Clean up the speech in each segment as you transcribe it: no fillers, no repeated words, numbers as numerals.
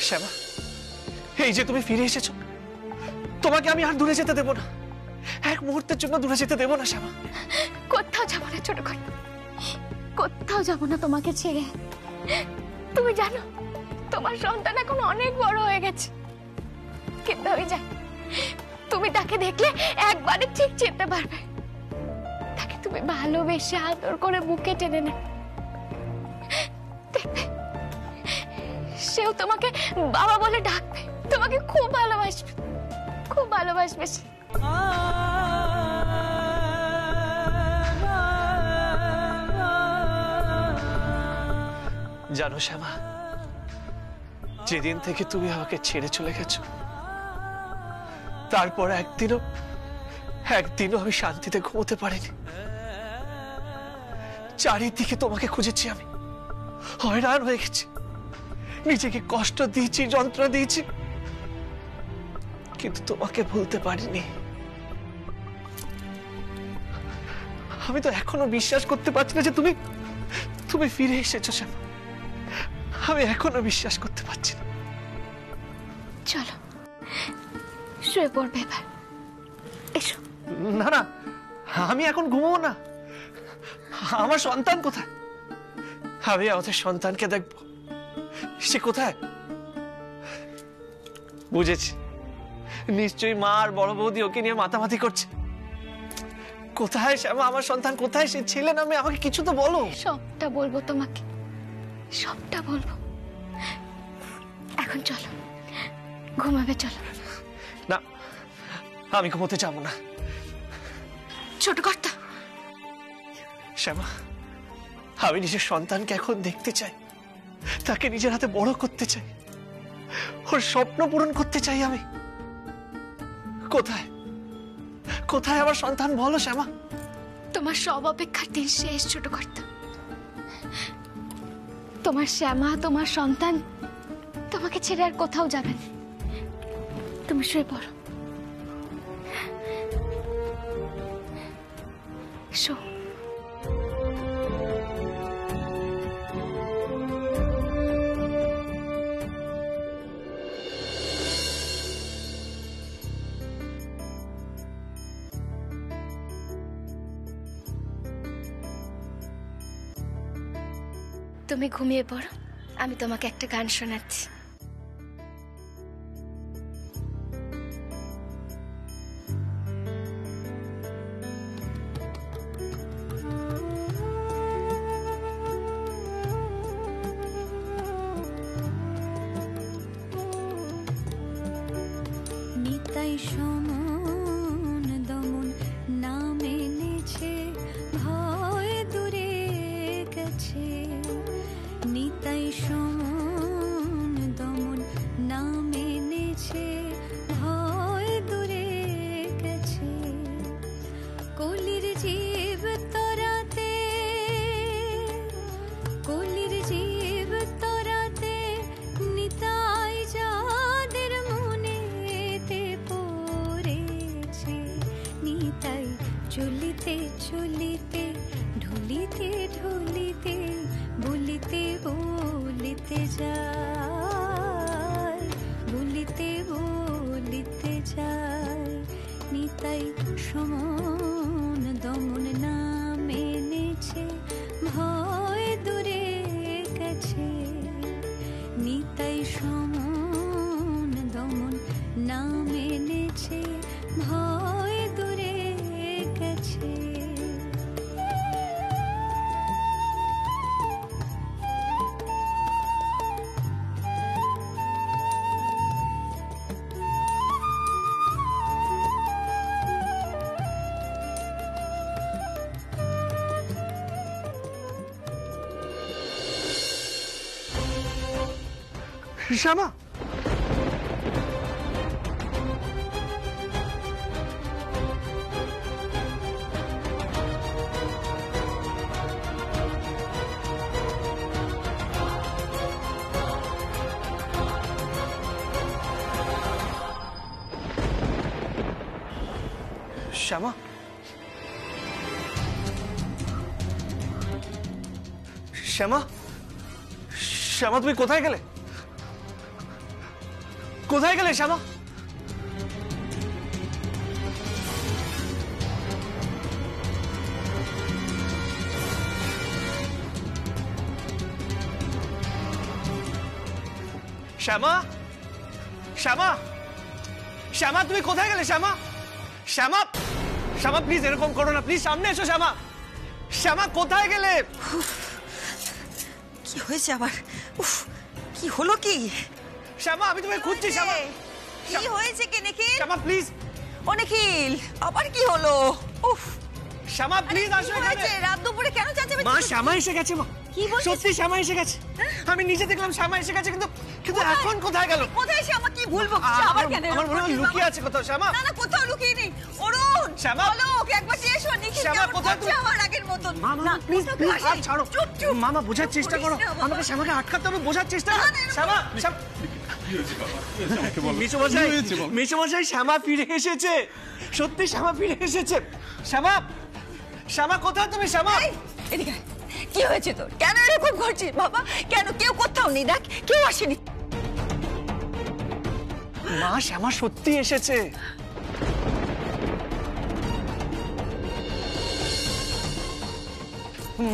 শ্যামা, এই যে তুমি ফিরে এসেছো, তোমাকে আমি আর দূরে যেতে দেব না, এক মুহূর্তের জন্য দূরে যেতে দেব না শ্যামা। কোথাও যাবো না ছোট কর্তা, কোথাও যাবো না তোমাকে ছেড়ে। তুমি জানো তোমার সন্তান এখন অনেক বড় হয়ে গেছে, কিন্তু আমি জানি তুমি তাকে দেখলে একবারে ঠিক চিনতে পারবে। তাকে তুমি ভালোবেসে আদর করে বুকে টেনে নে, দেখবে সেও তোমাকে বাবা বলে ডাকবে, তোমাকে খুব ভালোবাসবে, খুব ভালোবাসবে সে। জানো শ্যামা, যেদিন থেকে তুমি আমাকে ছেড়ে চলে গেছো, তারপর একদিনও আমি শান্তিতে ঘুমোতে পারিনি। চারিদিকে তোমাকে খুঁজেছি, আমি হয়রান হয়ে গেছি, নিজেকে কষ্ট দিয়েছি, যন্ত্রণা দিয়েছি, কিন্তু তোমাকে ভুলতে পারিনি। আমি তো এখনো বিশ্বাস করতে পারছি না যে তুমি ফিরে এসেছো শ্যামা। আমি এখনো বিশ্বাস করতে পারছি না। চলো শুয়ে পড়বে এবার, এসো। না না, আমি এখন ঘুমবো না। আমার সন্তান কোথায়? আমি আমাদের সন্তানকে দেখবো, সে কোথায়? বুঝেছি, নিশ্চয়ই মা আর বড় বৌদি ওকে নিয়ে মাতামাতি করছে। কোথায় শ্যামা আমার সন্তান? কোথায় সে ছেলে না মেয়ে? আমাকে কিছু তো বলো। সবটা বলবো তোমাকে, সবটা বলবো। এখন চলো ঘুমাবে, চলো। না, আমি ঘুমোতে যাবো না। ছোট কর্তা, শ্যামা, আমি নিজের সন্তানকে এখন দেখতে চাই, তাকে নিজের হাতে বড় করতে চাই, ওর স্বপ্ন পূরণ করতে চাই আমি। কোথায় কোথায় আমার সন্তান বলো শ্যামা? তোমার সব অপেক্ষার দিন শেষ ছোট কর্তা। তোমার শ্যামা, তোমার সন্তান তোমাকে ছেড়ে আর কোথাও যাবে না। তুমি শুয়ে পড়ো, শো। তুমি ঘুমিয়ে পড়ো, আমি তোমাকে একটা গান শোনাচ্ছি। নিতাই সমন দমন না মেনেছে, ভয় দূরে গেছে। নিতাই সমন দমন না মেনেছে, ভয় দূরে গেছে। কলির জীব তরাতে, কলির জীব তরাতে, নিতাই যাদের মনেতে পড়েছে। নিতাই চলিতে চলিতে, ঢুলিতে ঢুলিতে, বলিতে বলিতে যায়, বলিতে বলিতে যায়। নিতাই সমন দমন না মেনেছে, ভয় দূরে গেছে। নিতাই সমন দমন না মেনেছে, ভয় দূরে গেছে। শ্যামা, শ্যামা, শ্যামা, শ্যামা তুমি কোথায় গেলে? কোথায় গেলে শ্যামা? শ্যামা, শ্যামা, শ্যামা তুমি কোথায় গেলে শ্যামা? শ্যামা, শ্যামা প্লিজ এরকম করো না, প্লিজ সামনে এসো শ্যামা। শ্যামা কোথায় গেলে? কি হয়েছে আবার? উফ, কি হলো কি? শ্যামা আমি তোমায় খুঁজছি শ্যামা। কি হয়েছে কি নিখিল? শ্যামা প্লিজ। ও নিখিল, আবার কি হলো? উফ, শ্যামা প্লিজ আসো কি হয়েছে? এখানে। রাত দুপুরে কেন চেঁচামেচি মা করছিস? শ্যামা এসে গেছে মা। কি বলছিস? সত্যি শ্যামা এসে গেছে। আমি নিজে দেখলাম শ্যামা এসে গেছে, কিন্তু কিন্তু কোথায়? এখন কোথায় গেল? কোথায় এসে আমার কি ভুল বকছিস? আবার কেন আমার মনে হয় এরকম লুকিয়ে করছিস আছে কোথাও শ্যামা। বাবা? না না, কোথাও লুকিয়ে নেই। অরুণ, শ্যামা। বলো ওকে একবার এসো। নিখিল শ্যামা, কেমন কোথায় করছে তুমি? আমার আগের মতন? মা না, প্লিজ কোথাও প্লিজ আসেনি। আর ছাড়ো। চুপ চুপ। মামা বোঝার চুপ চেষ্টা করিস করো, না বাবা। আমাকে শ্যামাকে আটকাতে হবে, বোঝার চেষ্টা না, করো। না, এরকম শ্যামা, শ্যামা মিশুমশাই, মিশুমশাই শ্যামা ফিরে এসেছে। সত্যি শ্যামা ফিরে এসেছে। শ্যামা, শ্যামা কোথায় তুমি শ্যামা? এই, এদিকে আয়। কি হয়েছে তোর? কেন এরকম করছিস বাবা? কেন? কেউ কোথাও নেই, দেখ কেউ আসেনি। মা শ্যামা সত্যি এসেছে।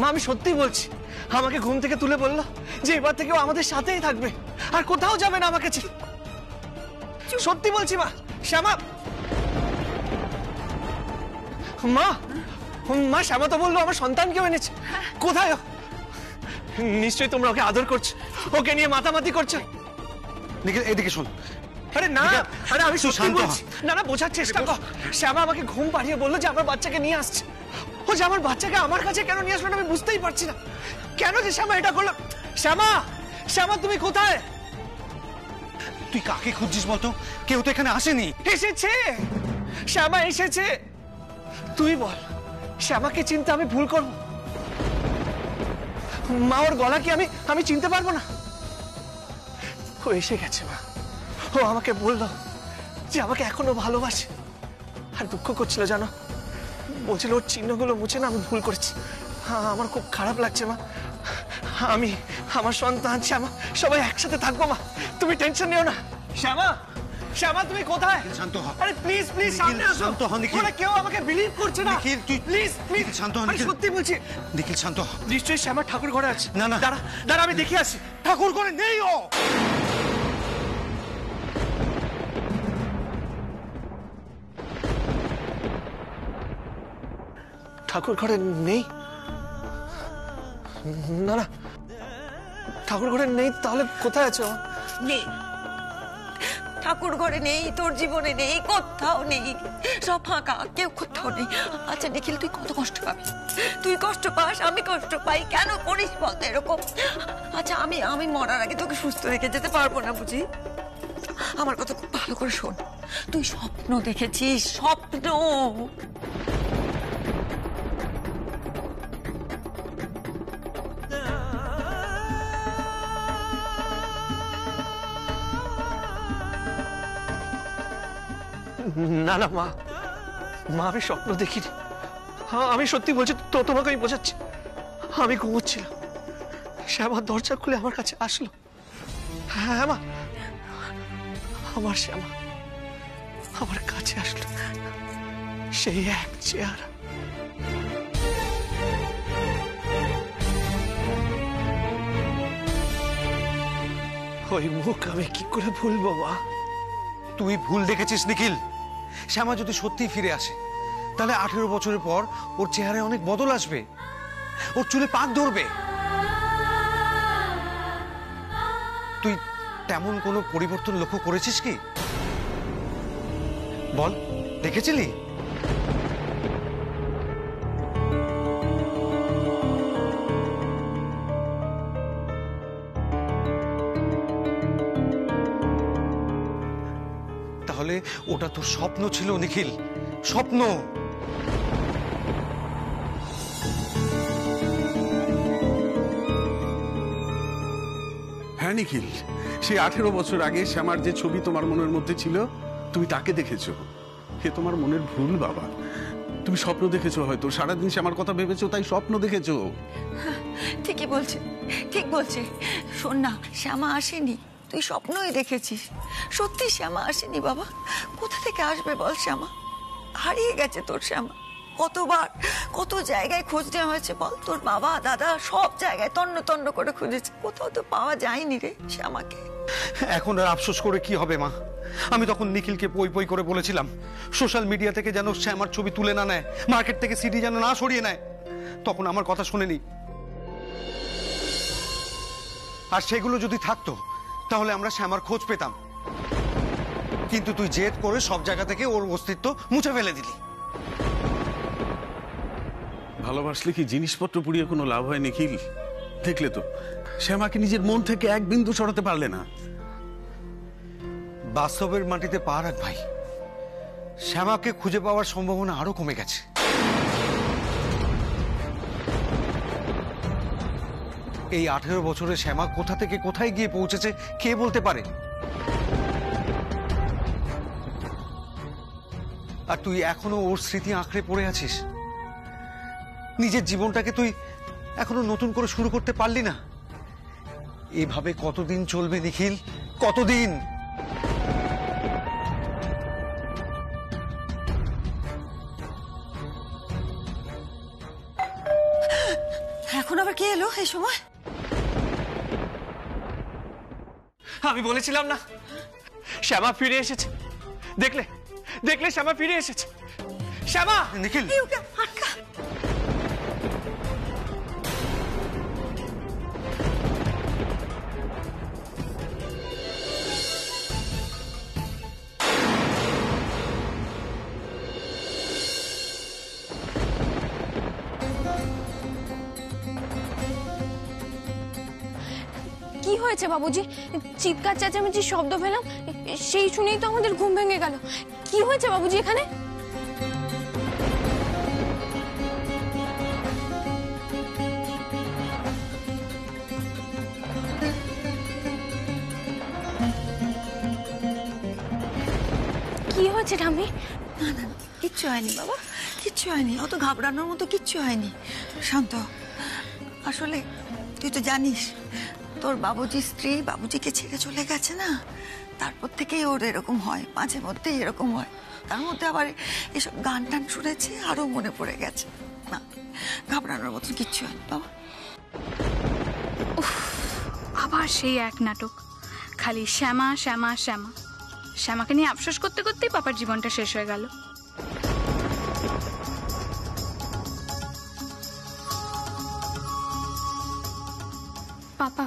মা আমি সত্যি বলছি, আমাকে ঘুম থেকে তুলে বললো যে এবার থেকে ও আমাদের সাথেই থাকবে, আর কোথাও যাবে না আমাকে ছেড়ে। সত্যি বলছি মা। শ্যামা, মা মা শ্যামা তো বললো আমার সন্তানকেও এনেছে। কোথায় ও? নিশ্চয়ই তোমরা ওকে আদর করছো, ওকে নিয়ে মাতামাতি করছো। নিখিল এদিকে শোন। আরে না, আরে আমি সত্যি শান্ত হ। বলছি। না না, বোঝার চেষ্টা কর। শ্যামা আমাকে ঘুম পাড়িয়ে বললো যে আমার বাচ্চাকে নিয়ে আসছে। ও যে আমার বাচ্চাকে আমার কাছে কেন নিয়ে আসলো না আমি বুঝতেই পারছি না। কেন যে শ্যামা এটা করলো? শ্যামা, শ্যামা তুমি কোথায়? তুই কাকে খুঁজছিস বলতো? কেউ তো এখানে আসেনি। এসেছে, শ্যামা এসেছে। তুই বল, শ্যামাকে চিনতে আমি ভুল করবো? মা ওর গলা কি আমি চিনতে পারবো না? ও এসে গেছে মা। ও আমাকে বললো যে আমাকে এখনো ভালোবাসে, আর দুঃখ করছিল জানো, বলছিল ওর চিহ্নগুলো মুছে না আমি ভুল করেছি। আমার খুব খারাপ লাগছে মা। আমি, আমার সন্তান, শ্যামা সবাই একসাথে থাকবো মা, তুমি টেনশন নিও না। শ্যামা, শ্যামা তুমি কোথায়? শান্ত হ। আরে প্লিজ প্লিজ নিখিল, সামনে আসো। শান্ত হ, নিখিল। ওরা কেউ আমাকে বিলিভ করছে না। নিখিল, তুই প্লিজ প্লিজ নিখিল, শান্ত হ, আরে নিখিল। সত্যি বলছি। নিখিল শান্ত হ। নিশ্চয়ই শ্যামা ঠাকুর ঘরে আছে। না, না। দাঁড়া দাঁড়া, আমি দেখে আসি। ঠাকুর করে নেই ও। ঠাকুর ঘরে নেই? না না, ঠাকুর ঘরে নেই, তাহলে কোথায় আছো? নেই, ঠাকুর ঘরে নেই, তোর জীবনে নেই, কোথাও নেই, সব ফাঁকা, কেউ কোথাও নেই। আচ্ছা নিখিল, তুই কত কষ্ট পাবি? তুই কষ্ট পাস, আমি কষ্ট পাই, কেন করিস বলতো এরকম? আচ্ছা আমি মরার আগে তোকে সুস্থ রেখে যেতে পারবো না বুঝি? আমার কথা খুব ভালো করে শোন। তুই স্বপ্ন দেখেছিস, স্বপ্ন। না না মা, মা আমি স্বপ্ন দেখিনি। আমি সত্যি বলছি তো, তোমাকে আমি বোঝাচ্ছি। আমি ঘুমোচ্ছিলাম, শ্যামা দরজা খুলে আমার কাছে আসলো। হ্যাঁ মা, আমার শ্যামা আমার কাছে আসলো, সেই এক চেহারা। ওই মুখ আমি কি করে ভুলবো মা? তুই ভুল দেখেছিস নিখিল। শ্যামা যদি সত্যি ফিরে আসে, তাহলে 18 বছরের পর ওর চেহারায় অনেক বদল আসবে, ওর চুলে পাক ধরবে। তুই তেমন কোনো পরিবর্তন লক্ষ্য করেছিস কি? বল, দেখেছিলি? তাহলে ওটা তোর স্বপ্ন ছিল নিখিল, স্বপ্ন। হ্যাঁ নিখিল, সেই 18 বছর আগে শ্যামার যে ছবি তোমার মনের মধ্যে ছিল, তুমি তাকে দেখেছো। হে তোমার মনের ভুল বাবা। তুমি স্বপ্ন দেখেছো, হয়তো সারাদিন শ্যামার কথা ভেবেছো, তাই স্বপ্ন দেখেছো। ঠিকই বলছে, ঠিক বলছে। শোন না, শ্যামা আসেনি, তুই স্বপ্নই দেখেছিস। সত্যি শ্যামা আসেনি বাবা। কোথা থেকে আসবে বল শ্যামা? হারিয়ে গেছে তোর শ্যামা। কতবার কত জায়গায় খোঁজ নেওয়া হয়েছে বল। তোর বাবা দাদা সব জায়গায় তন্ন তন্ন করে খুঁজেছে, কোথাও তো পাওয়া যায়নি রে শ্যামাকে। এখন আর আফসোস করে কি হবে মা? আমি তখন নিখিলকে পই পই করে বলেছিলাম সোশ্যাল মিডিয়া থেকে যেন শ্যামার ছবি তুলে না নেয়, মার্কেট থেকে সিডি যেন না সরিয়ে নেয়। তখন আমার কথা শুনেনি। আর সেগুলো যদি থাকতো তাহলে আমরা শ্যামার খোঁজ পেতাম, কিন্তু তুই জেদ করে সব জায়গা থেকে ওর অস্তিত্ব মুছে ফেলে দিলি। ভালোবাসলে কি জিনিসপত্র পুড়িয়ে কোনো লাভ হয় নিখিল? দেখলে তো শ্যামাকে নিজের মন থেকে এক বিন্দু সরাতে পারলে না। বাস্তবের মাটিতে পা রাখ ভাই, শ্যামাকে খুঁজে পাওয়ার সম্ভাবনা আরো কমে গেছে। এই 18 বছরে শ্যামা কোথা থেকে কোথায় গিয়ে পৌঁছেছে কে বলতে পারে? আর তুই এখনো ওর স্মৃতি আঁকড়ে পড়ে আছিস। নিজের জীবনটাকে তুই এখনো নতুন করে শুরু করতে পারলি না। এভাবে কতদিন চলবে নিখিল, কতদিন? এখন আবার কে এলো এই সময়? আমি বলেছিলাম না শ্যামা ফিরে এসেছে। দেখলে দেখলে শ্যামা ফিরে এসেছে। শ্যামা! নিখিল, আটকা। কি হয়েছে বাবুজি? চিৎকার চেঁচামেচি শব্দ পেলাম, সেই শুনেই তো আমাদের ঘুম ভেঙে গেল। কি হয়েছে বাবুজি এখানে? কি হয়েছে ঠাম্মি? না না না, কিচ্ছু হয়নি বাবা, কিচ্ছু হয়নি। অত ঘাবড়ানোর মতো কিচ্ছু হয়নি। শান্ত হ। আসলে তুই তো জানিস তোর বাবুজির স্ত্রী বাবুজিকে ছেড়ে চলে গেছে না, তারপর থেকেই ওর এরকম হয়, মাঝে মধ্যেই এরকম হয়। তার মধ্যে আবার এসব গান টান শুনেছে, আরো মনে পড়ে গেছে। না, ঘাবড়ানোর মতো কিচ্ছু হয়নি বাবা। আবার সেই এক নাটক, খালি শ্যামা শ্যামা শ্যামা। শ্যামাকে নিয়ে আফসোস করতে করতেই পাপার জীবনটা শেষ হয়ে গেল। Papa,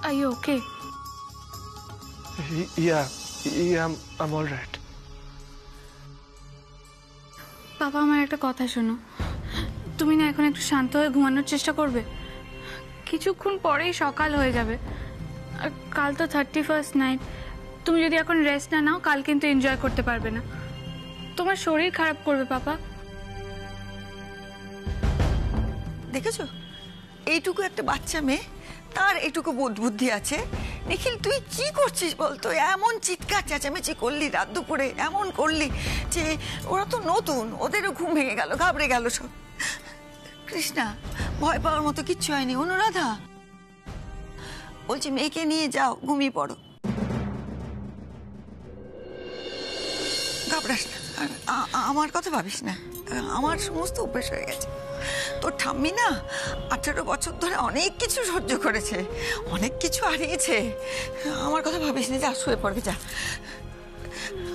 are you okay? I'm all right. Papa, আমার একটা কথা শোনো। তুমি না এখন একটু শান্ত হয়ে ঘুমানোর চেষ্টা করবে? কিছুক্ষণ পরেই সকাল হয়ে যাবে, আর কাল তো 31st নাইট। তুমি যদি এখন রেস্ট না নাও, কাল কিন্তু এনজয় করতে পারবে না। তোমার শরীর খারাপ করবে পাপা। দেখেছো, এইটুকু একটা বাচ্চা মেয়ে, তার এইটুকু বোধ বুদ্ধি আছে। নিখিল, তুই কি করছিস বলতো? এমন চিৎকার চেঁচামেচি করলি রাত দুপুরে, এমন করলি যে ওরা তো নতুন, ওদেরও ঘুম ভেঙে গেল, ঘাবড়ে গেল সব। কৃষ্ণা, ভয় পাওয়ার মতো কিচ্ছু হয়নি। অনুরাধা বলছি, মেয়েকে নিয়ে যাও, ঘুমিয়ে পড়ো, ঘাবড়াস না। আমার কথা ভাবিস না, আমার সমস্ত অভ্যেস হয়ে গেছে। তোর ঠাম্মি না 18 বছর ধরে অনেক কিছু সহ্য করেছে, অনেক কিছু হারিয়েছে। আমার কথা ভাবিস না, যা শুয়ে পড়বে যা।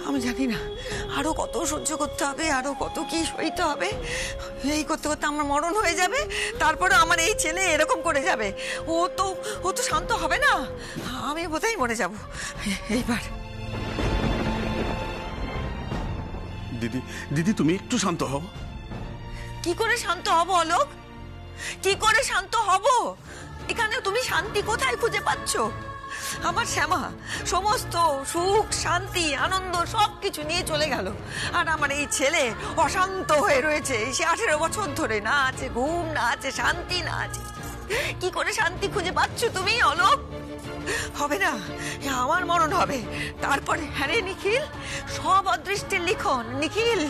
আমি জানি না আরো কত সহ্য করতে হবে, আরো কত কি সইতে হবে। এই করতে করতে আমার মরণ হয়ে যাবে, তারপরে আমার এই ছেলে এরকম করে যাবে। ও তো শান্ত হবে না, আমি বোধহয় মরে যাব এইবার। দিদি, দিদি তুমি একটু শান্ত হও। কি করে শান্ত হব অলোক? কি করে শান্ত হব? এখানে তুমি শান্তি কোথায় খুঁজে পাচ্ছ? আমার শ্যামা সমস্ত সুখ শান্তি আনন্দ সবকিছু নিয়ে চলে গেল, আর আমার এই ছেলে অশান্ত হয়ে রয়েছে সে 18 বছর ধরে। না আছে ঘুম, না আছে শান্তি, না আছে। কি করে শান্তি খুঁজে পাচ্ছ তুমি অলোক? হবে না, আমার মরণ হবে তারপরে। হ্যাঁ রে নিখিল, সব অদৃষ্টের লিখন। নিখিল,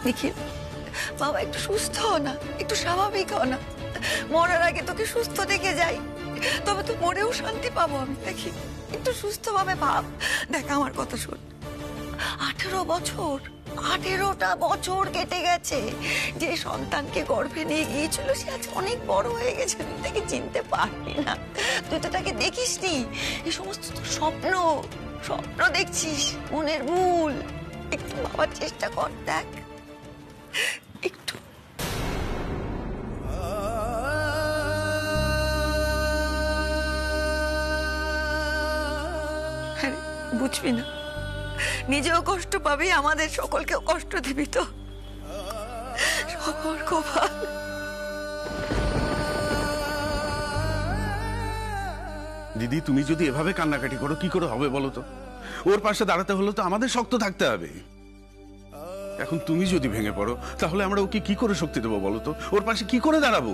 নিখিল বাবা, একটু সুস্থ হও না, একটু স্বাভাবিক হও না। মরার আগে তোকে সুস্থ দেখে যাই, তবে তো মরেও শান্তি পাবো আমি। দেখি একটু সুস্থভাবে ভাব। দেখ আমার কথা শোন, 18 বছর, 18টা বছর কেটে গেছে। যে সন্তানকে গর্ভে নিয়ে গিয়েছিল সে আজ অনেক বড় হয়ে গেছে, তুই তাকে চিনতে পারবি না, তুই তো তাকে দেখিসনি। এই সমস্ত তো স্বপ্ন, স্বপ্ন দেখছিস, মনের ভুল। একটু ভাবার চেষ্টা কর, দেখ একটু। হ্যাঁ, বুঝবি না, নিজেও কষ্ট পাবি, আমাদের সকলকেও কষ্ট দিবি তো। সবার কপাল। দিদি, তুমি যদি এভাবে কান্নাকাটি করো কি করে হবে বলো তো? ওর পাশে দাঁড়াতে হলে তো আমাদের শক্ত থাকতে হবে। এখন তুমি যদি ভেঙে পড়ো তাহলে আমরা ওকে কি করে শক্তি দেবো বলো তো? ওর পাশে কি করে দাঁড়াবো?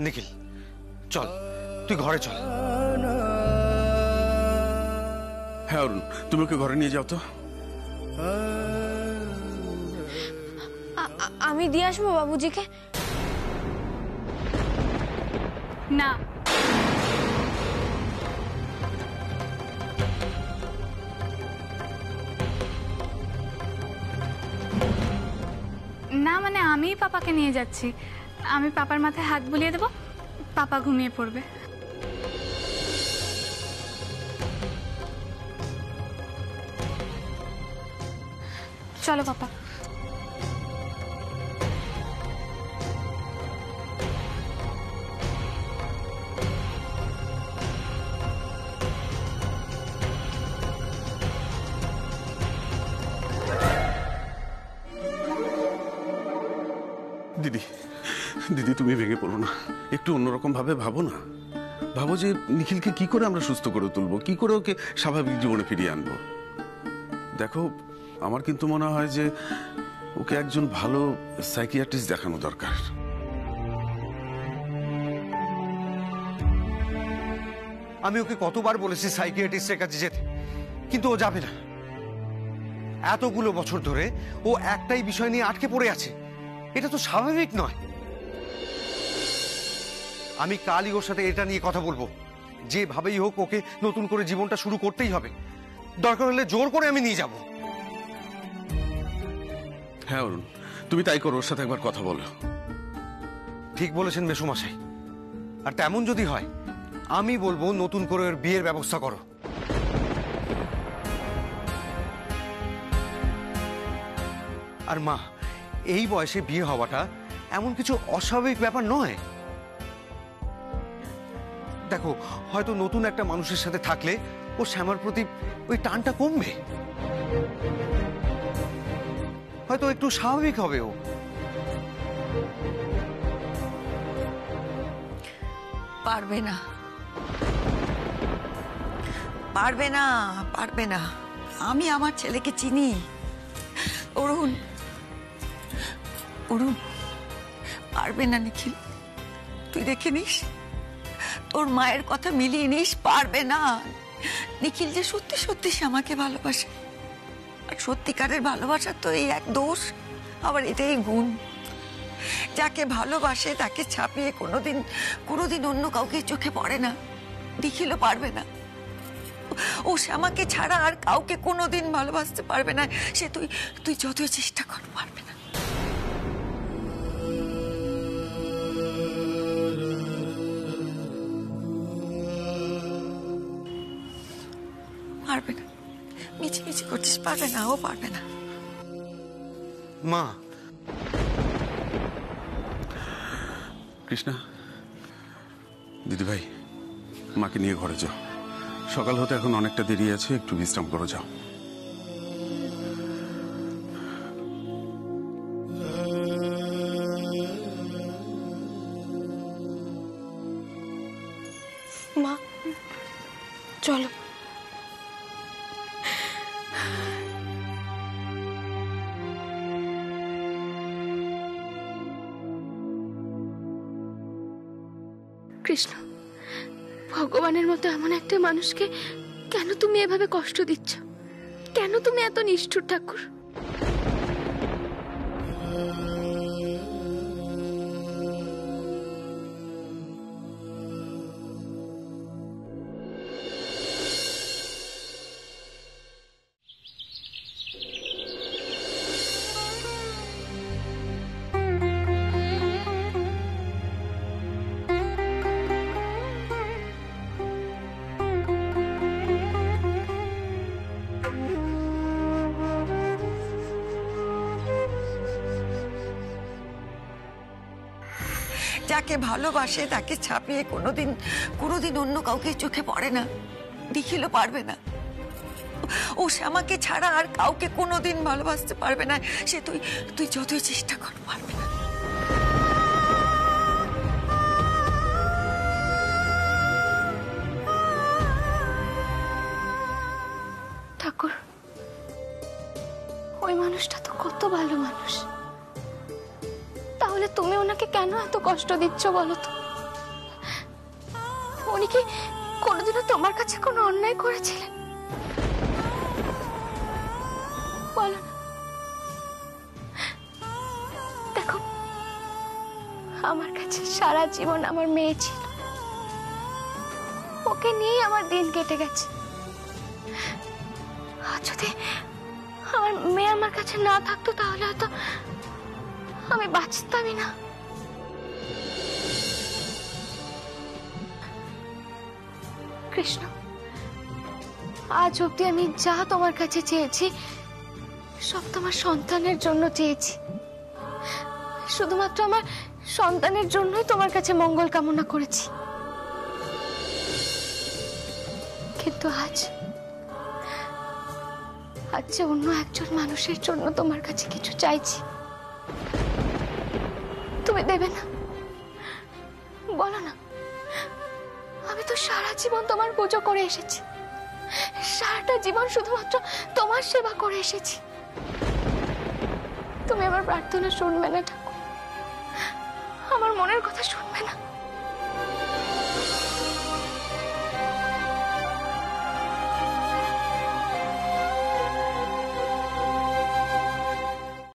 নিখিল চল, তুই ঘরে চল। হ্যাঁ অরুণ, তুমি ওকে ঘরে নিয়ে যাও তো। আমি দিয়ে আসবো বাবুজিকে। না, না মানে আমিই পাপাকে নিয়ে যাচ্ছি। আমি পাপার মাথায় হাত বুলিয়ে দেবো, পাপা ঘুমিয়ে পড়বে। চলো পাপা। দিদি, দিদি তুমি ভেঙে পড়ো না, একটু অন্যরকম ভাবে ভাবো না। ভাবো যে নিখিলকে কি করে আমরা সুস্থ করে তুলবো, কি করে ওকে স্বাভাবিক জীবনে ফিরিয়ে আনবো। দেখো, আমার কিন্তু মনে হয় যে ওকে একজন ভালো সাইকিয়াট্রিস্ট দেখানো দরকার। আমি ওকে কতবার বলেছি সাইকিয়াট্রিস্টের কাছে যেতে, কিন্তু ও যাবে না। এতগুলো বছর ধরে ও একটাই বিষয় নিয়ে আটকে পড়ে আছে, এটা তো স্বাভাবিক নয়। আমি কালই ওর সাথে এটা নিয়ে কথা বলবো, যেভাবেই হোক ওকে নতুন করে জীবনটা শুরু করতেই হবে। দরকার হলে জোর করে আমি নিয়ে যাব। হ্যাঁ অরুণ, তুমি তাই করো, ওর সাথে একবার কথা বলো। ঠিক বলেছেন মেসোমশাই, আর তেমন যদি হয় আমি বলবো নতুন করে ওর বিয়ের ব্যবস্থা করো। আর মা, এই বয়সে বিয়ে হওয়াটা এমন কিছু অস্বাভাবিক ব্যাপার নয়। দেখো, হয়তো নতুন একটা মানুষের সাথে থাকলে ও শ্যামার প্রতি ওই টানটা কমবে, হয়তো একটু স্বাভাবিক হবে ও। পারবে না, পারবে না, পারবে না। আমি আমার ছেলেকে চিনি। অরুণ, অরুণ পারবে না নিখিল, তুই দেখে নিস, তোর মায়ের কথা মিলিয়ে নিস, পারবে না। নিখিল যে সত্যি সত্যি শ্যামাকে ভালোবাসে, আর সত্যিকারের ভালোবাসার তো এই এক দোষ, আবার এটাই গুণ। যাকে ভালোবাসে তাকে ছাপিয়ে কোনোদিন অন্য কাউকে চোখে পড়ে না। নিখিলও পারবে না, ও শ্যামাকে ছাড়া আর কাউকে কোনোদিন ভালোবাসতে পারবে না। সে তুই যতই চেষ্টা কর, পারবে না। পারবে না, মিছিমিছি করছিস, পারবে না, ও পারবে না। মা, কৃষ্ণা, দিদি ভাই, মাকে নিয়ে ঘরে যাও। সকাল হতে এখন অনেকটা দেরি আছে, একটু বিশ্রাম করো, যাও। মা চলো। কৃষ্ণ, ভগবানের মতো এমন একটা মানুষকে কেন তুমি এভাবে কষ্ট দিচ্ছ? কেন তুমি এত নিষ্ঠুর ঠাকুর? যাকে ভালোবাসে তাকে ছাপিয়ে কোনোদিন অন্য কাউকে চোখে পড়ে না, নিখিলও পারবে না। ও শ্যামাকে ছাড়া আর কাউকে কোনোদিন ভালোবাসতে পারবে না। সে তুই যতই চেষ্টা কর, পারবে না। ঠাকুর, ওই মানুষটা তো কত ভালো মানুষ, তাহলে তুমি ওনাকে কেন এত কষ্ট দিচ্ছ বলো তো? উনি কি কোনোদিনও তোমার কাছে কোনো অন্যায় করেছিলেন? বলো না। দেখো, আমার কাছে সারা জীবন আমার মেয়ে ছিল, ওকে নিয়ে আমার দিন কেটে গেছে। আর যদি আমার মেয়ে আমার কাছে না থাকতো তাহলে হয়তো আমি বাঁচতামই না। কৃষ্ণ, আজ অব্দি আমি যা তোমার কাছে চেয়েছি সব তোমার সন্তানের জন্য চেয়েছি। শুধুমাত্র আমার সন্তানের জন্যই তোমার কাছে মঙ্গল কামনা করেছি। কিন্তু আজ যে অন্য একজন মানুষের জন্য তোমার কাছে কিছু চাইছি, তুমি দেবে না? বলো না। আমি তো সারা জীবন তোমার পুজো করে এসেছি, সারাটা জীবন শুধুমাত্র তোমার সেবা করে এসেছি। তুমি আমার প্রার্থনা শুনবে না ঠাকুর? আমার মনের কথা শুনবে না?